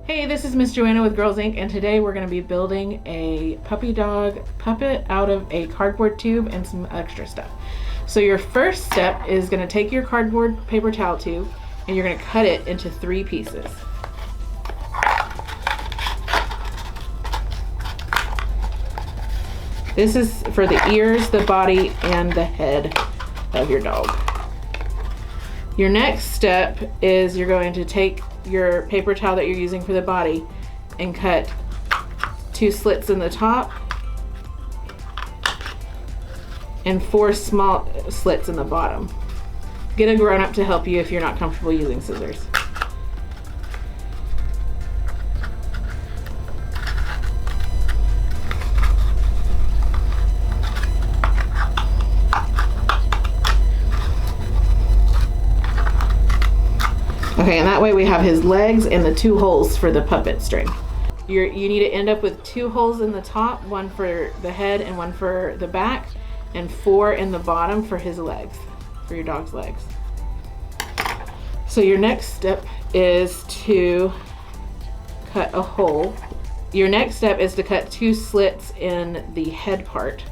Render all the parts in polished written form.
Hey, this is Miss Joanna with Girls Inc. and today we're going to be building a puppy dog puppet out of a cardboard tube and some extra stuff. So your first step is going to take your cardboard paper towel tube and you're going to cut it into 3 pieces. This is for the ears, the body, and the head of your dog. Your next step is you're going to take your paper towel that you're using for the body and cut 2 slits in the top and 4 small slits in the bottom. Get a grown-up to help you if you're not comfortable using scissors. Okay, and that way we have his legs and the 2 holes for the puppet string. You need to end up with 2 holes in the top, 1 for the head and 1 for the back, and 4 in the bottom for his legs, for your dog's legs. So your next step is to cut a hole. Your next step is to cut 2 slits in the head part.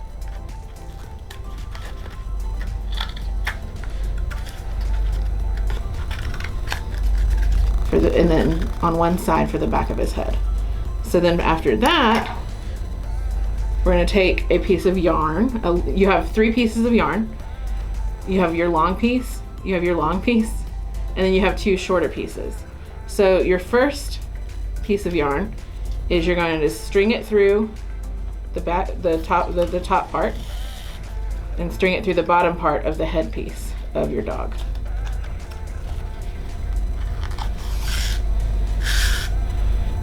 And then on one side for the back of his head. So then after that, we're going to take a piece of yarn. You have 3 pieces of yarn. You have your long piece, you have your long piece, and then you have 2 shorter pieces. So your first piece of yarn is you're going to string it through the back, the top part, and string it through the bottom part of the head piece of your dog.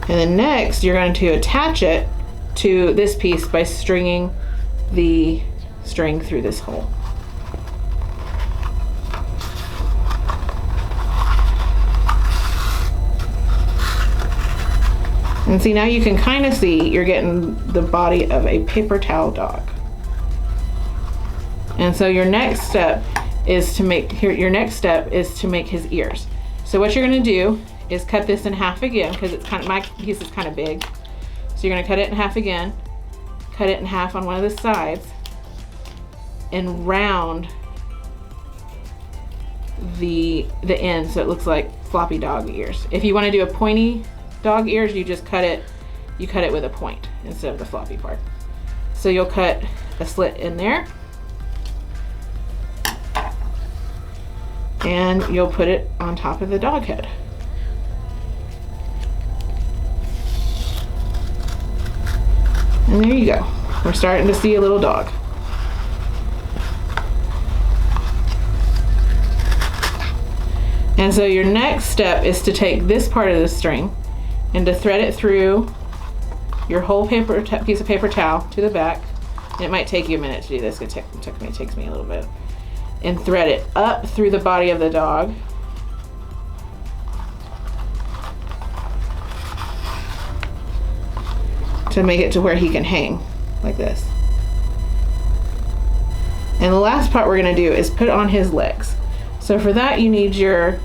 And then next, you're going to attach it to this piece by stringing the string through this hole. And see, now you can kind of see you're getting the body of a paper towel dog. And so your next step is to make his ears. So what you're going to do is cut this in half again, because it's my piece is kind of big. So you're going to cut it in half again, cut it in half on one of the sides, and round the end so it looks like floppy dog ears. If you want to do a pointy dog ears, you just cut it with a point instead of the floppy part. So you'll cut a slit in there, and you'll put it on top of the dog head. And there you go. We're starting to see a little dog. And so your next step is to take this part of the string and to thread it through your whole piece of paper towel to the back. And it might take you a minute to do this. It takes me a little bit. And thread it up through the body of the dog. To make it to where he can hang like this. And the last part we're going to do is put on his legs. So for that you need your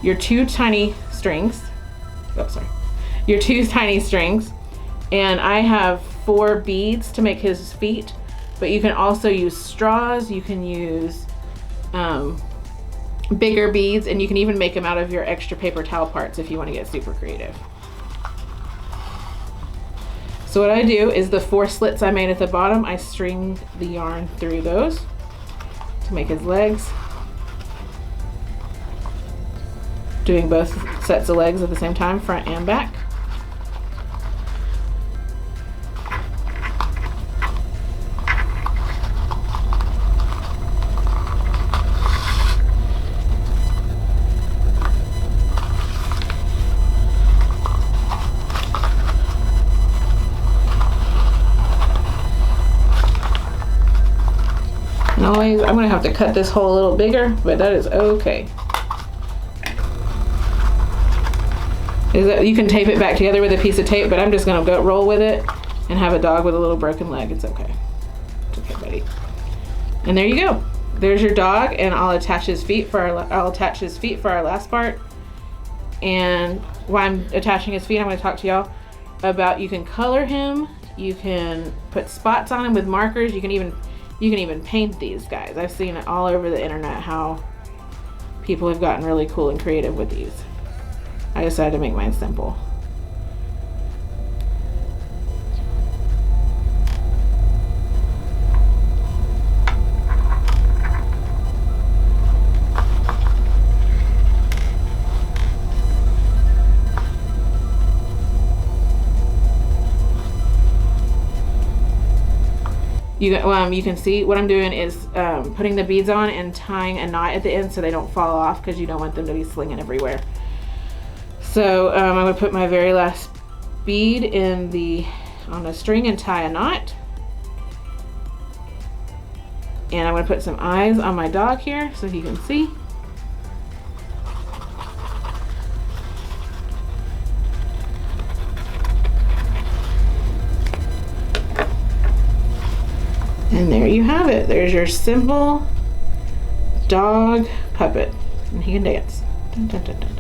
2 tiny strings. Your 2 tiny strings. And I have 4 beads to make his feet, but you can also use straws, you can use bigger beads, and you can even make them out of your extra paper towel parts if you want to get super creative. So what I do is the 4 slits I made at the bottom, I string the yarn through those to make his legs. Doing both sets of legs at the same time, front and back. Always, I'm gonna have to cut this hole a little bigger, but that is okay. You can tape it back together with a piece of tape, but I'm just gonna go roll with it and have a dog with a little broken leg. It's okay. It's okay, buddy. And there you go. There's your dog, and I'll attach his feet for our last part. And while I'm attaching his feet, I'm gonna talk to y'all about, you can color him, you can put spots on him with markers, you can even paint these guys. I've seen it all over the internet how people have gotten really cool and creative with these. I decided to make mine simple. You can see what I'm doing is putting the beads on and tying a knot at the end so they don't fall off, because you don't want them to be slinging everywhere. So I'm going to put my very last bead on the string and tie a knot. And I'm going to put some eyes on my dog here so he can see. And there you have it. There's your simple dog puppet. And he can dance. Dun, dun, dun, dun.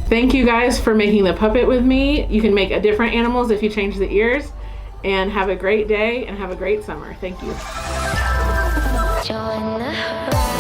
Thank you guys for making the puppet with me. You can make different animals if you change the ears. And have a great day and have a great summer. Thank you. Joanna.